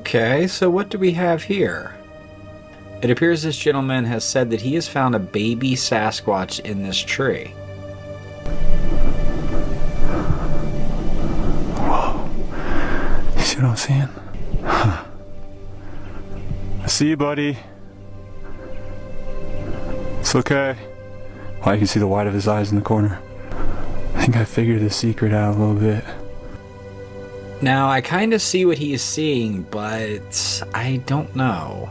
Okay, so what do we have here? It appears this gentleman has said that he has found a baby Sasquatch in this tree. Whoa. You see what I'm seeing? Huh. I see you, buddy. It's okay. Well, you can see the white of his eyes in the corner. I think I figured the secret out a little bit. Now, I kind of see what he is seeing, but I don't know.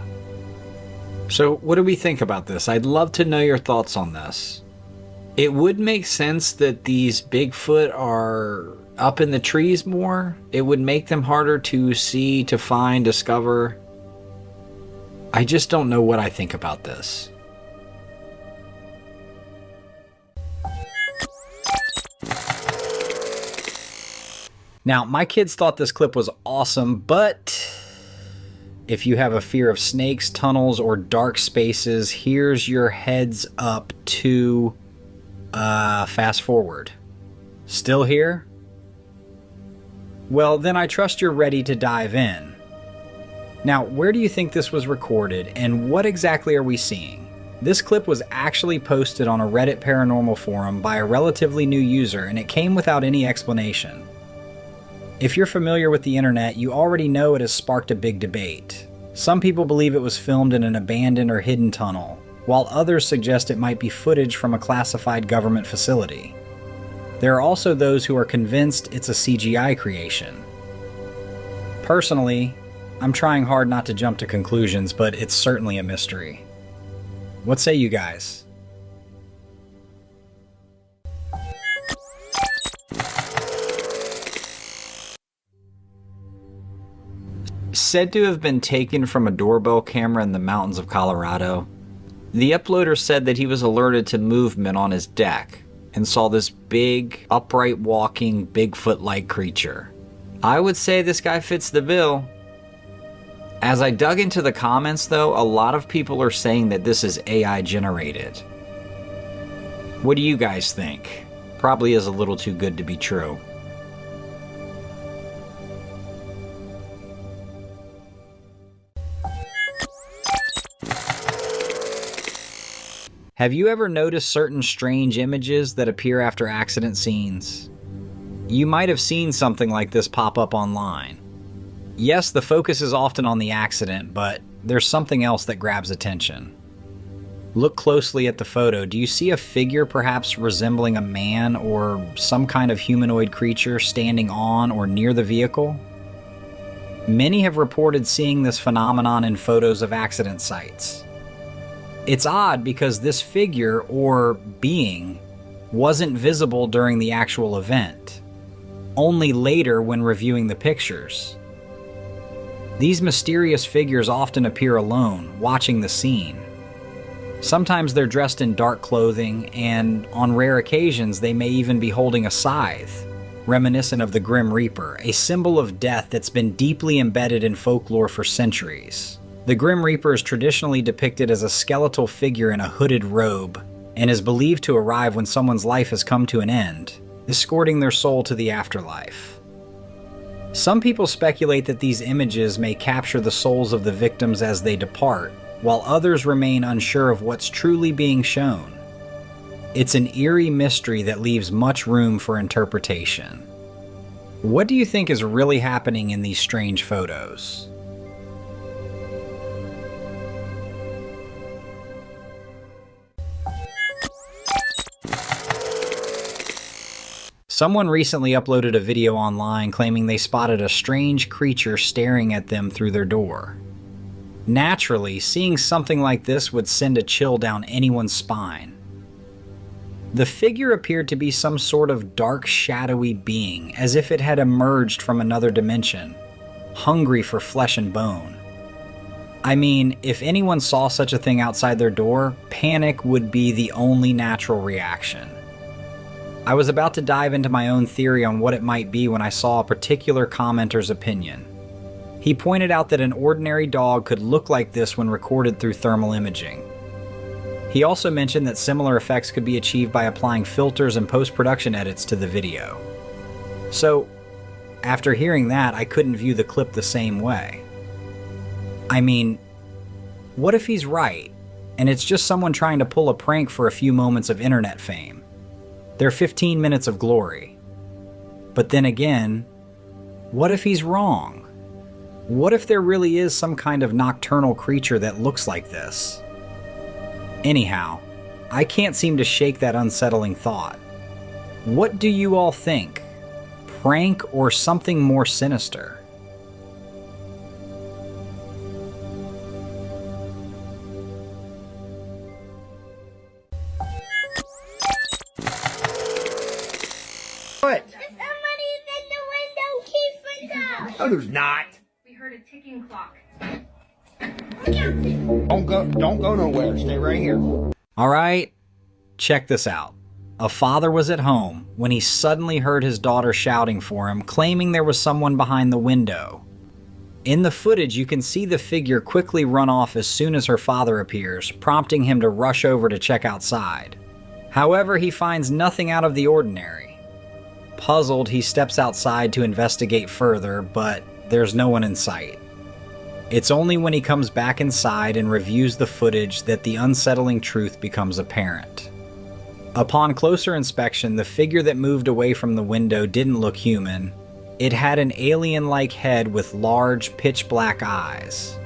So, what do we think about this? I'd love to know your thoughts on this. It would make sense that these Bigfoot are up in the trees more. It would make them harder to see, to find, discover. I just don't know what I think about this. Now, my kids thought this clip was awesome, but if you have a fear of snakes, tunnels, or dark spaces, here's your heads up to fast forward. Still here? Well, then I trust you're ready to dive in. Now, where do you think this was recorded, and what exactly are we seeing? This clip was actually posted on a Reddit paranormal forum by a relatively new user, and it came without any explanation. If you're familiar with the internet, you already know it has sparked a big debate. Some people believe it was filmed in an abandoned or hidden tunnel, while others suggest it might be footage from a classified government facility. There are also those who are convinced it's a CGI creation. Personally, I'm trying hard not to jump to conclusions, but it's certainly a mystery. What say you guys? Said to have been taken from a doorbell camera in the mountains of Colorado, the uploader said that he was alerted to movement on his deck and saw this big, upright walking, Bigfoot-like creature. I would say this guy fits the bill. As I dug into the comments though, a lot of people are saying that this is AI generated. What do you guys think? Probably is a little too good to be true. Have you ever noticed certain strange images that appear after accident scenes? You might have seen something like this pop up online. Yes, the focus is often on the accident, but there's something else that grabs attention. Look closely at the photo. Do you see a figure perhaps resembling a man or some kind of humanoid creature standing on or near the vehicle? Many have reported seeing this phenomenon in photos of accident sites. It's odd because this figure, or being, wasn't visible during the actual event, only later when reviewing the pictures. These mysterious figures often appear alone, watching the scene. Sometimes they're dressed in dark clothing, and on rare occasions they may even be holding a scythe, reminiscent of the Grim Reaper, a symbol of death that's been deeply embedded in folklore for centuries. The Grim Reaper is traditionally depicted as a skeletal figure in a hooded robe, and is believed to arrive when someone's life has come to an end, escorting their soul to the afterlife. Some people speculate that these images may capture the souls of the victims as they depart, while others remain unsure of what's truly being shown. It's an eerie mystery that leaves much room for interpretation. What do you think is really happening in these strange photos? Someone recently uploaded a video online claiming they spotted a strange creature staring at them through their door. Naturally, seeing something like this would send a chill down anyone's spine. The figure appeared to be some sort of dark, shadowy being, as if it had emerged from another dimension, hungry for flesh and bone. I mean, if anyone saw such a thing outside their door, panic would be the only natural reaction. I was about to dive into my own theory on what it might be when I saw a particular commenter's opinion. He pointed out that an ordinary dog could look like this when recorded through thermal imaging. He also mentioned that similar effects could be achieved by applying filters and post-production edits to the video. So, after hearing that, I couldn't view the clip the same way. I mean, what if he's right, and it's just someone trying to pull a prank for a few moments of internet fame? Their 15 minutes of glory. But then again, what if he's wrong? What if there really is some kind of nocturnal creature that looks like this? Anyhow, I can't seem to shake that unsettling thought. What do you all think? Prank or something more sinister? What? Somebody's in the window keeping up. No, there's not. We heard a ticking clock. Don't go nowhere. Stay right here. All right, check this out. A father was at home when he suddenly heard his daughter shouting for him, claiming there was someone behind the window. In the footage, you can see the figure quickly run off as soon as her father appears, prompting him to rush over to check outside. However, he finds nothing out of the ordinary. Puzzled, he steps outside to investigate further, but there's no one in sight. It's only when he comes back inside and reviews the footage that the unsettling truth becomes apparent. Upon closer inspection, the figure that moved away from the window didn't look human. It had an alien-like head with large, pitch-black eyes.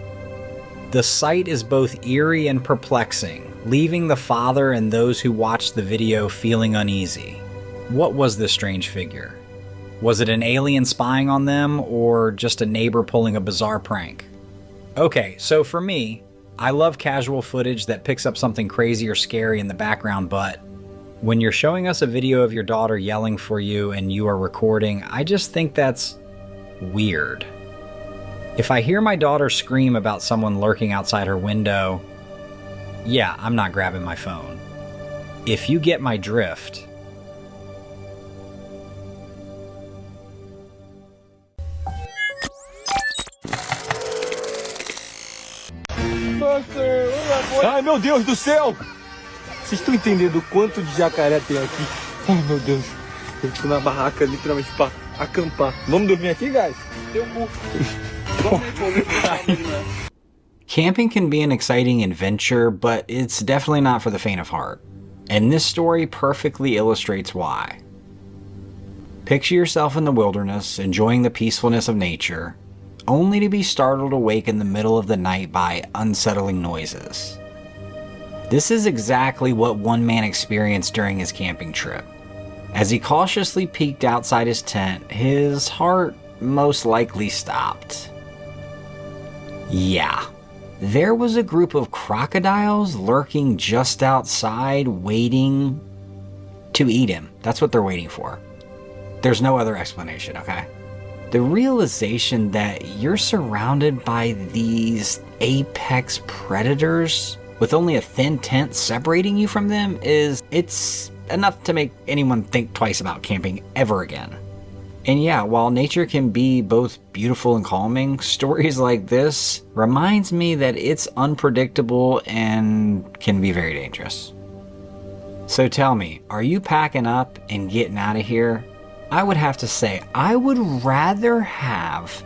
The sight is both eerie and perplexing, leaving the father and those who watched the video feeling uneasy. What was this strange figure? Was it an alien spying on them, or just a neighbor pulling a bizarre prank? Okay, so for me, I love casual footage that picks up something crazy or scary in the background, but when you're showing us a video of your daughter yelling for you and you are recording, I just think that's weird. If I hear my daughter scream about someone lurking outside her window, yeah, I'm not grabbing my phone. If you get my drift. Ai, meu Deus do céu! Vocês estão entendendo o quanto de jacaré tem aqui? Ai, meu Deus. Eu tô na barraca literalmente pra acampar. Vamos dormir aqui, guys? Teu cu. Camping can be an exciting adventure, but it's definitely not for the faint of heart. And this story perfectly illustrates why. Picture yourself in the wilderness, enjoying the peacefulness of nature, only to be startled awake in the middle of the night by unsettling noises. This is exactly what one man experienced during his camping trip. As he cautiously peeked outside his tent, his heart most likely stopped. Yeah, there was a group of crocodiles lurking just outside, waiting to eat him. That's what they're waiting for. There's no other explanation, okay? The realization that you're surrounded by these apex predators with only a thin tent separating you from them it's enough to make anyone think twice about camping ever again. And yeah, while nature can be both beautiful and calming, stories like this reminds me that it's unpredictable and can be very dangerous. So tell me, are you packing up and getting out of here? I would have to say, I would rather have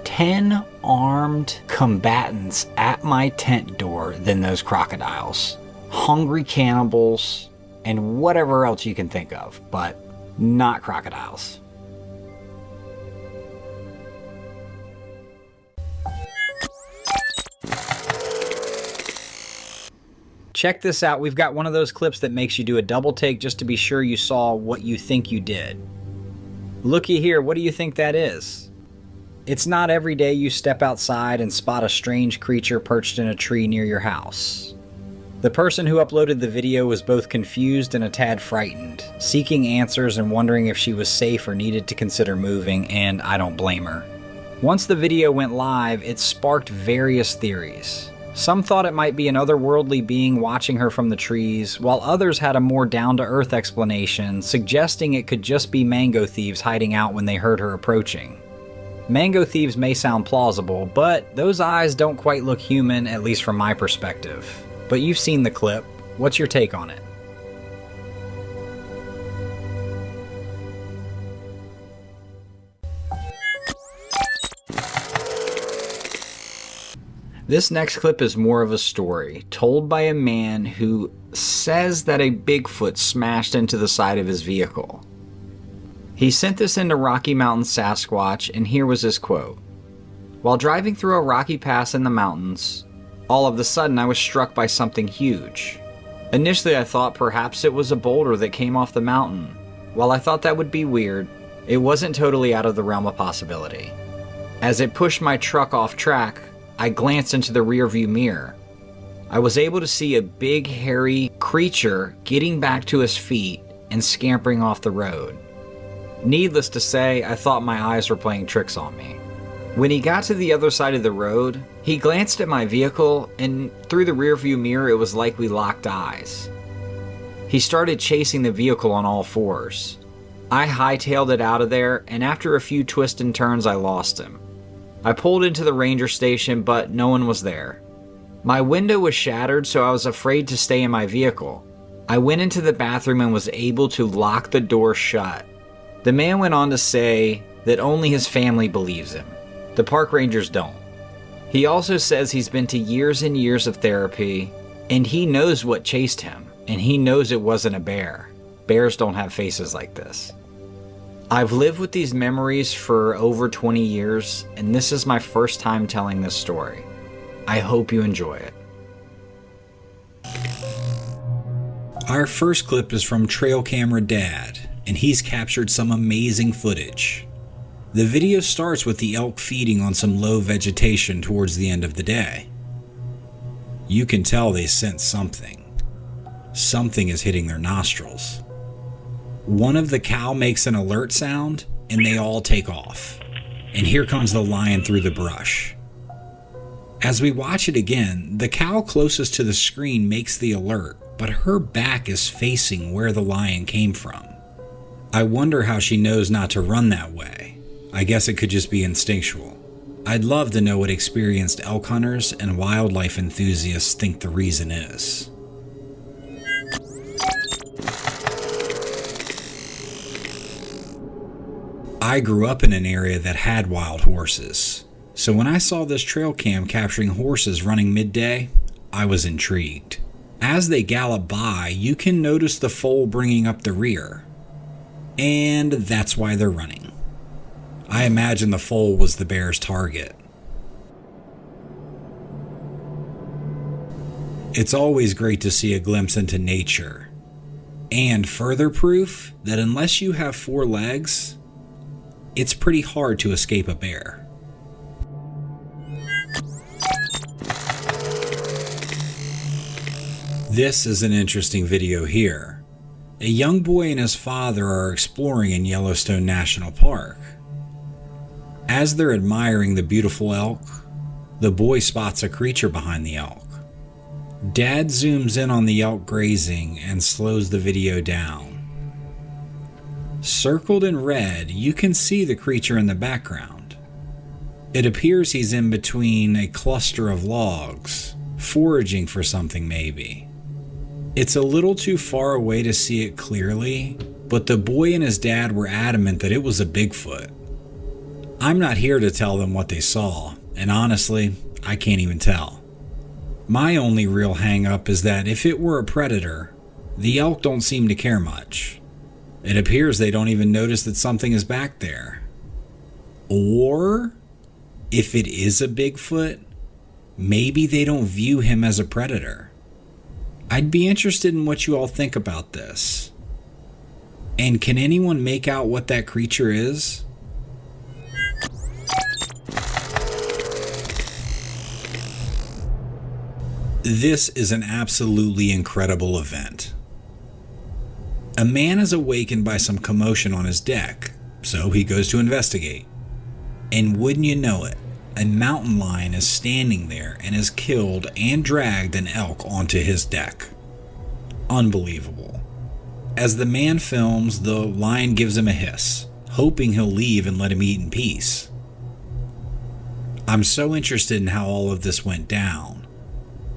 10 armed combatants at my tent door than those crocodiles. Hungry cannibals, and whatever else you can think of, but not crocodiles. Check this out, we've got one of those clips that makes you do a double take just to be sure you saw what you think you did. Looky here, what do you think that is? It's not every day you step outside and spot a strange creature perched in a tree near your house. The person who uploaded the video was both confused and a tad frightened, seeking answers and wondering if she was safe or needed to consider moving, and I don't blame her. Once the video went live, it sparked various theories. Some thought it might be an otherworldly being watching her from the trees, while others had a more down-to-earth explanation, suggesting it could just be mango thieves hiding out when they heard her approaching. Mango thieves may sound plausible, but those eyes don't quite look human, at least from my perspective. But you've seen the clip. What's your take on it? This next clip is more of a story told by a man who says that a Bigfoot smashed into the side of his vehicle. He sent this into Rocky Mountain Sasquatch, and here was his quote. "While driving through a rocky pass in the mountains, all of a sudden I was struck by something huge. Initially I thought perhaps it was a boulder that came off the mountain. While I thought that would be weird, it wasn't totally out of the realm of possibility. As it pushed my truck off track, I glanced into the rearview mirror. I was able to see a big hairy creature getting back to his feet and scampering off the road. Needless to say, I thought my eyes were playing tricks on me. When he got to the other side of the road, he glanced at my vehicle, and through the rearview mirror it was like we locked eyes. He started chasing the vehicle on all fours. I hightailed it out of there, and after a few twists and turns I lost him. I pulled into the ranger station, but no one was there. My window was shattered, so I was afraid to stay in my vehicle. I went into the bathroom and was able to lock the door shut." The man went on to say that only his family believes him. The park rangers don't. He also says he's been to years and years of therapy, and he knows what chased him, and he knows it wasn't a bear. Bears don't have faces like this. "I've lived with these memories for over 20 years, and this is my first time telling this story. I hope you enjoy it." Our first clip is from Trailcam Dad, and he's captured some amazing footage. The video starts with the elk feeding on some low vegetation towards the end of the day. You can tell they sense something. Something is hitting their nostrils. One of the cow makes an alert sound, and they all take off. And here comes the lion through the brush. As we watch it again, the cow closest to the screen makes the alert, but her back is facing where the lion came from. I wonder how she knows not to run that way. I guess it could just be instinctual. I'd love to know what experienced elk hunters and wildlife enthusiasts think the reason is. I grew up in an area that had wild horses, so when I saw this trail cam capturing horses running midday, I was intrigued. As they gallop by, you can notice the foal bringing up the rear, and that's why they're running. I imagine the foal was the bear's target. It's always great to see a glimpse into nature, and further proof that unless you have 4 legs, it's pretty hard to escape a bear. This is an interesting video here. A young boy and his father are exploring in Yellowstone National Park. As they're admiring the beautiful elk, the boy spots a creature behind the elk. Dad zooms in on the elk grazing and slows the video down. Circled in red, you can see the creature in the background. It appears he's in between a cluster of logs, foraging for something maybe. It's a little too far away to see it clearly, but the boy and his dad were adamant that it was a Bigfoot. I'm not here to tell them what they saw, and honestly, I can't even tell. My only real hang-up is that if it were a predator, the elk don't seem to care much. It appears they don't even notice that something is back there. Or, if it is a Bigfoot, maybe they don't view him as a predator. I'd be interested in what you all think about this. And can anyone make out what that creature is? This is an absolutely incredible event. A man is awakened by some commotion on his deck, so he goes to investigate. And wouldn't you know it, a mountain lion is standing there and has killed and dragged an elk onto his deck. Unbelievable. As the man films, the lion gives him a hiss, hoping he'll leave and let him eat in peace. I'm so interested in how all of this went down.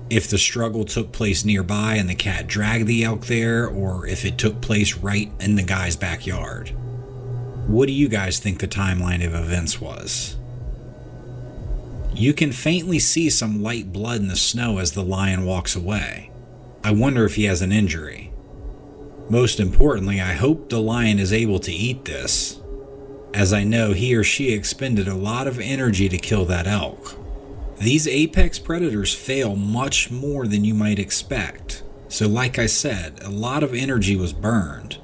If the struggle took place nearby and the cat dragged the elk there, or if it took place right in the guy's backyard. What do you guys think the timeline of events was? You can faintly see some light blood in the snow as the lion walks away. I wonder if he has an injury. Most importantly, I hope the lion is able to eat this, as I know he or she expended a lot of energy to kill that elk. These apex predators fail much more than you might expect, so like I said, a lot of energy was burned.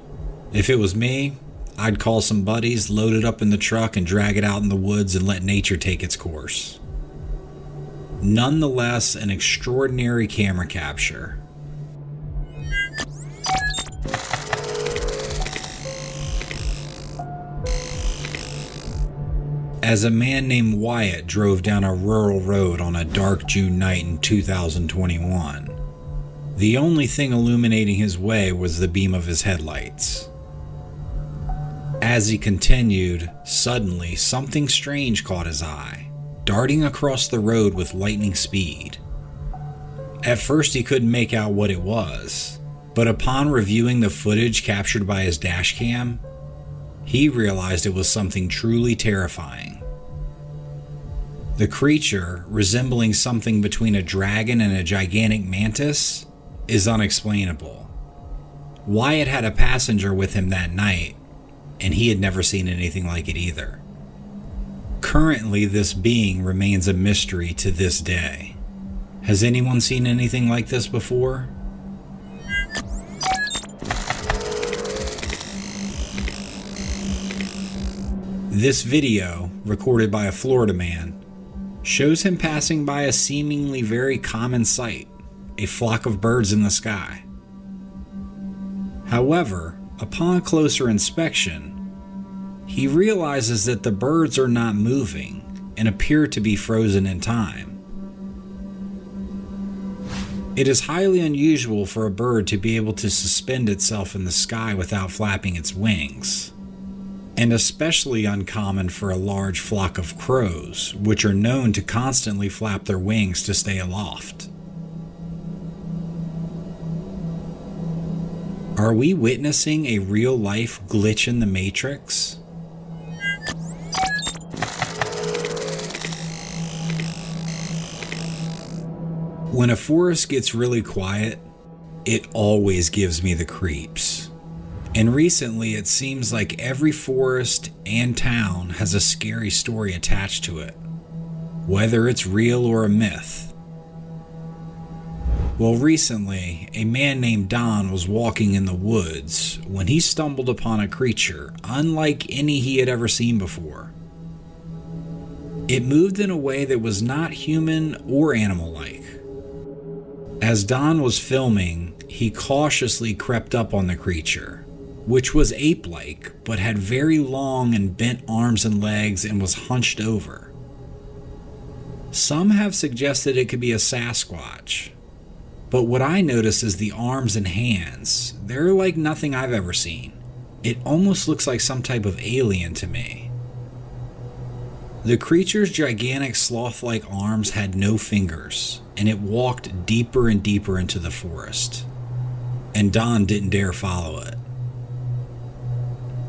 If it was me, I'd call some buddies, load it up in the truck, and drag it out in the woods and let nature take its course. Nonetheless, an extraordinary camera capture. As a man named Wyatt drove down a rural road on a dark June night in 2021, the only thing illuminating his way was the beam of his headlights. As he continued, suddenly something strange caught his eye, darting across the road with lightning speed. At first he couldn't make out what it was, but upon reviewing the footage captured by his dash cam, he realized it was something truly terrifying. The creature, resembling something between a dragon and a gigantic mantis, is unexplainable. Wyatt had a passenger with him that night, and he had never seen anything like it either. Currently, this being remains a mystery to this day. Has anyone seen anything like this before? This video, recorded by a Florida man, shows him passing by a seemingly very common sight, a flock of birds in the sky. However, upon closer inspection, he realizes that the birds are not moving and appear to be frozen in time. It is highly unusual for a bird to be able to suspend itself in the sky without flapping its wings, and especially uncommon for a large flock of crows, which are known to constantly flap their wings to stay aloft. Are we witnessing a real-life glitch in the Matrix? When a forest gets really quiet, it always gives me the creeps. And recently it seems like every forest and town has a scary story attached to it, whether it's real or a myth. Well, recently, a man named Don was walking in the woods when he stumbled upon a creature unlike any he had ever seen before. It moved in a way that was not human or animal-like. As Don was filming, he cautiously crept up on the creature, which was ape-like but had very long and bent arms and legs and was hunched over. Some have suggested it could be a Sasquatch, but what I notice is the arms and hands. They're like nothing I've ever seen. It almost looks like some type of alien to me. The creature's gigantic sloth-like arms had no fingers, and it walked deeper and deeper into the forest, and Don didn't dare follow it.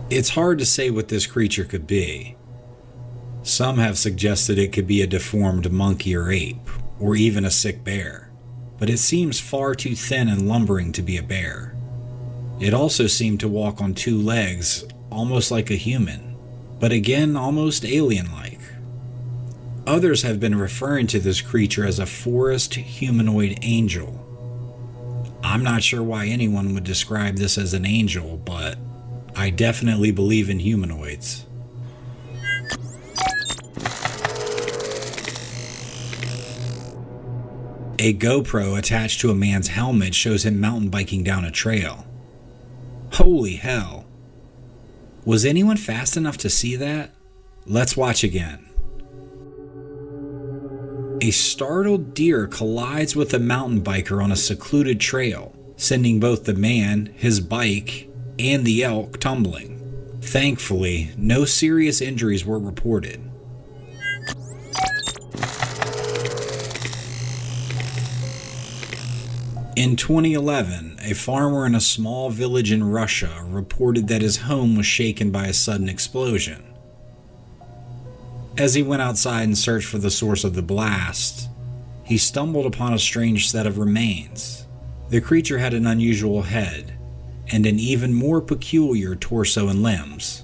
It's hard to say what this creature could be. Some have suggested it could be a deformed monkey or ape, or even a sick bear, but it seems far too thin and lumbering to be a bear. It also seemed to walk on two legs, almost like a human, but again almost alien-like. Others have been referring to this creature as a forest humanoid angel. I'm not sure why anyone would describe this as an angel, but I definitely believe in humanoids. A GoPro attached to a man's helmet shows him mountain biking down a trail. Holy hell. Was anyone fast enough to see that? Let's watch again. A startled deer collides with a mountain biker on a secluded trail, sending both the man, his bike, and the elk tumbling. Thankfully, no serious injuries were reported. In 2011, a farmer in a small village in Russia reported that his home was shaken by a sudden explosion. As he went outside and searched for the source of the blast, he stumbled upon a strange set of remains. The creature had an unusual head, and an even more peculiar torso and limbs.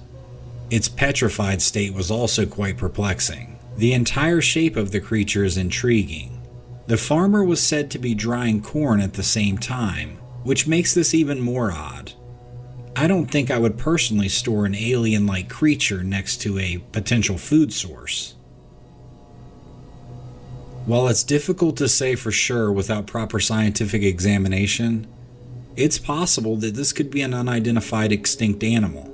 Its petrified state was also quite perplexing. The entire shape of the creature is intriguing. The farmer was said to be drying corn at the same time, which makes this even more odd. I don't think I would personally store an alien-like creature next to a potential food source. While it's difficult to say for sure without proper scientific examination, it's possible that this could be an unidentified extinct animal.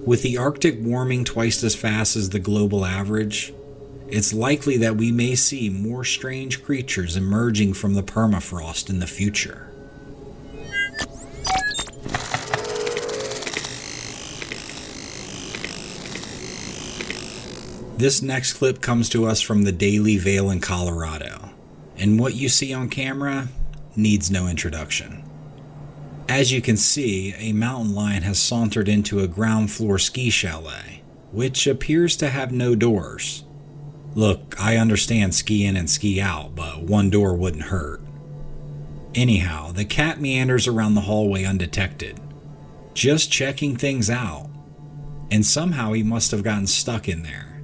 With the Arctic warming twice as fast as the global average, it's likely that we may see more strange creatures emerging from the permafrost in the future. This next clip comes to us from the Daily Vale in Colorado, and what you see on camera needs no introduction. As you can see, a mountain lion has sauntered into a ground floor ski chalet, which appears to have no doors. Look, I understand ski in and ski out, but one door wouldn't hurt. Anyhow, the cat meanders around the hallway undetected, just checking things out, and somehow he must have gotten stuck in there,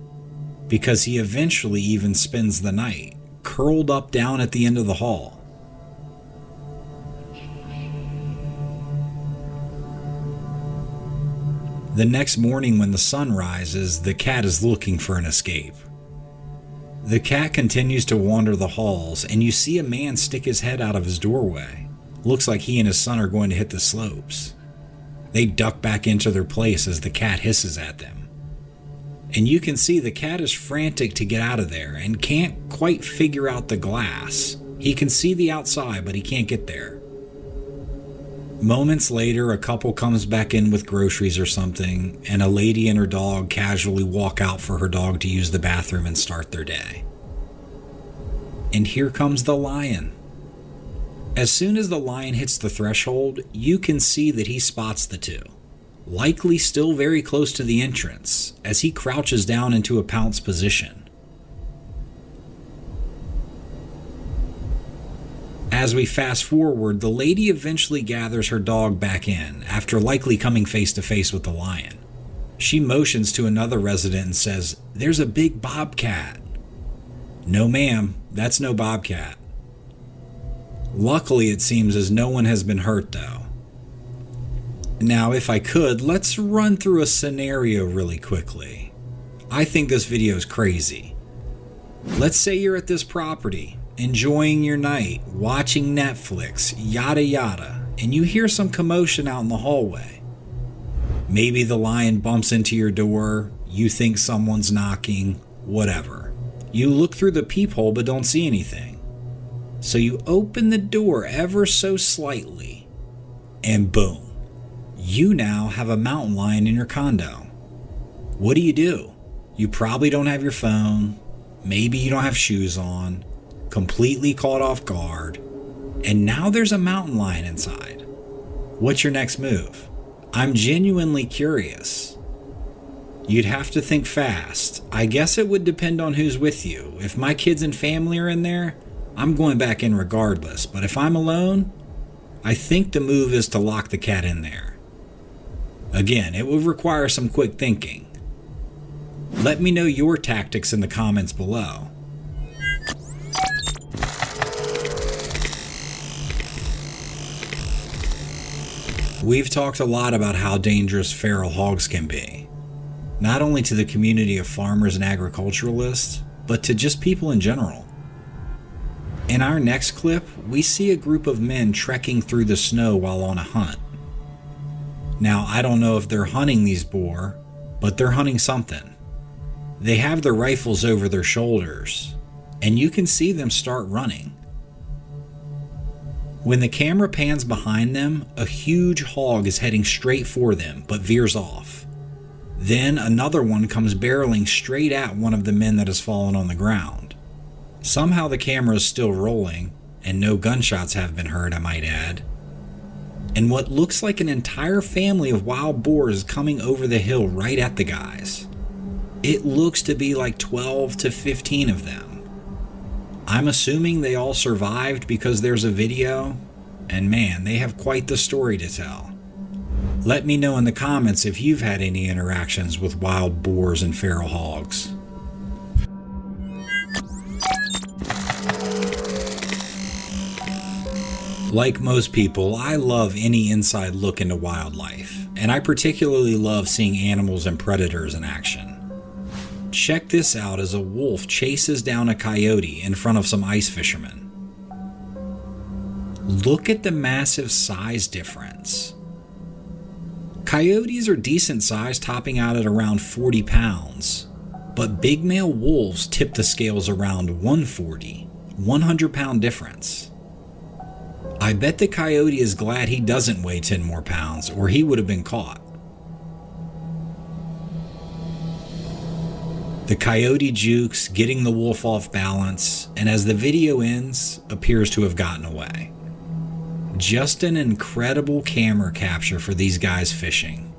because he eventually even spends the night curled up down at the end of the hall. The next morning when the sun rises, the cat is looking for an escape. The cat continues to wander the halls, and you see a man stick his head out of his doorway. Looks like he and his son are going to hit the slopes. They duck back into their place as the cat hisses at them. And you can see the cat is frantic to get out of there and can't quite figure out the glass. He can see the outside, but he can't get there. Moments later, a couple comes back in with groceries or something, and a lady and her dog casually walk out for her dog to use the bathroom and start their day. And here comes the lion. As soon as the lion hits the threshold, you can see that he spots the two, likely still very close to the entrance, as he crouches down into a pounce position. As we fast forward, the lady eventually gathers her dog back in, after likely coming face to face with the lion. She motions to another resident and says, "There's a big bobcat." "No ma'am, that's no bobcat." Luckily, it seems as no one has been hurt though. Now, if I could, let's run through a scenario really quickly. I think this video is crazy. Let's say you're at this property, enjoying your night, watching Netflix, yada yada, and you hear some commotion out in the hallway. Maybe the lion bumps into your door, you think someone's knocking, whatever. You look through the peephole but don't see anything. So you open the door ever so slightly, and boom. You now have a mountain lion in your condo. What do? You probably don't have your phone, maybe you don't have shoes on, completely caught off guard, and now there's a mountain lion inside. What's your next move? I'm genuinely curious. You'd have to think fast. I guess it would depend on who's with you. If my kids and family are in there, I'm going back in regardless, but if I'm alone, I think the move is to lock the cat in there. Again, it would require some quick thinking. Let me know your tactics in the comments below. We've talked a lot about how dangerous feral hogs can be, not only to the community of farmers and agriculturalists, but to just people in general. In our next clip, we see a group of men trekking through the snow while on a hunt. Now, I don't know if they're hunting these boar, but they're hunting something. They have their rifles over their shoulders, and you can see them start running. When the camera pans behind them, a huge hog is heading straight for them, but veers off. Then another one comes barreling straight at one of the men that has fallen on the ground. Somehow the camera is still rolling, and no gunshots have been heard, I might add. And what looks like an entire family of wild boars is coming over the hill right at the guys. It looks to be like 12 to 15 of them. I'm assuming they all survived because there's a video, and man, they have quite the story to tell. Let me know in the comments if you've had any interactions with wild boars and feral hogs. Like most people, I love any inside look into wildlife, and I particularly love seeing animals and predators in action. Check this out as a wolf chases down a coyote in front of some ice fishermen. Look at the massive size difference. Coyotes are decent size, topping out at around 40 pounds, but big male wolves tip the scales around 140, 100-pound difference. I bet the coyote is glad he doesn't weigh 10 more pounds, or he would have been caught. The coyote jukes, getting the wolf off balance, and as the video ends, appears to have gotten away. Just an incredible camera capture for these guys fishing.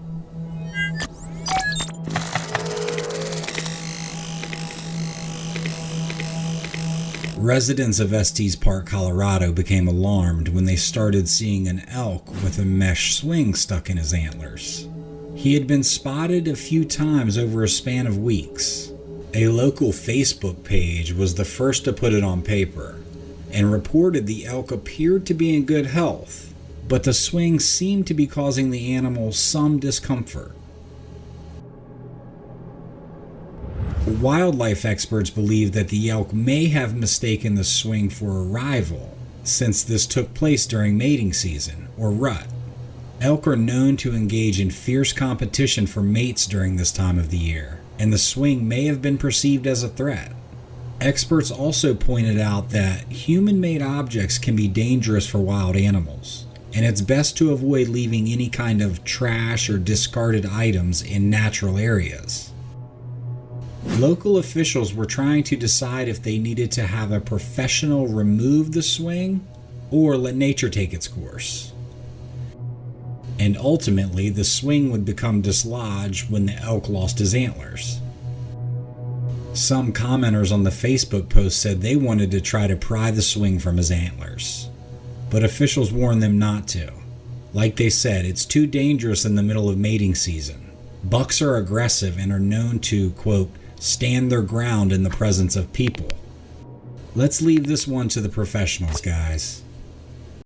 Residents of Estes Park, Colorado became alarmed when they started seeing an elk with a mesh swing stuck in his antlers. He had been spotted a few times over a span of weeks. A local Facebook page was the first to put it on paper and reported the elk appeared to be in good health, but the swing seemed to be causing the animal some discomfort. Wildlife experts believe that the elk may have mistaken the swing for a rival, since this took place during mating season, or rut. Elk are known to engage in fierce competition for mates during this time of the year, and the swing may have been perceived as a threat. Experts also pointed out that human-made objects can be dangerous for wild animals, and it's best to avoid leaving any kind of trash or discarded items in natural areas. Local officials were trying to decide if they needed to have a professional remove the swing or let nature take its course. And ultimately, the swing would become dislodged when the elk lost his antlers. Some commenters on the Facebook post said they wanted to try to pry the swing from his antlers, but officials warned them not to. Like they said, it's too dangerous in the middle of mating season. Bucks are aggressive and are known to, quote, stand their ground in the presence of people. Let's leave this one to the professionals, guys.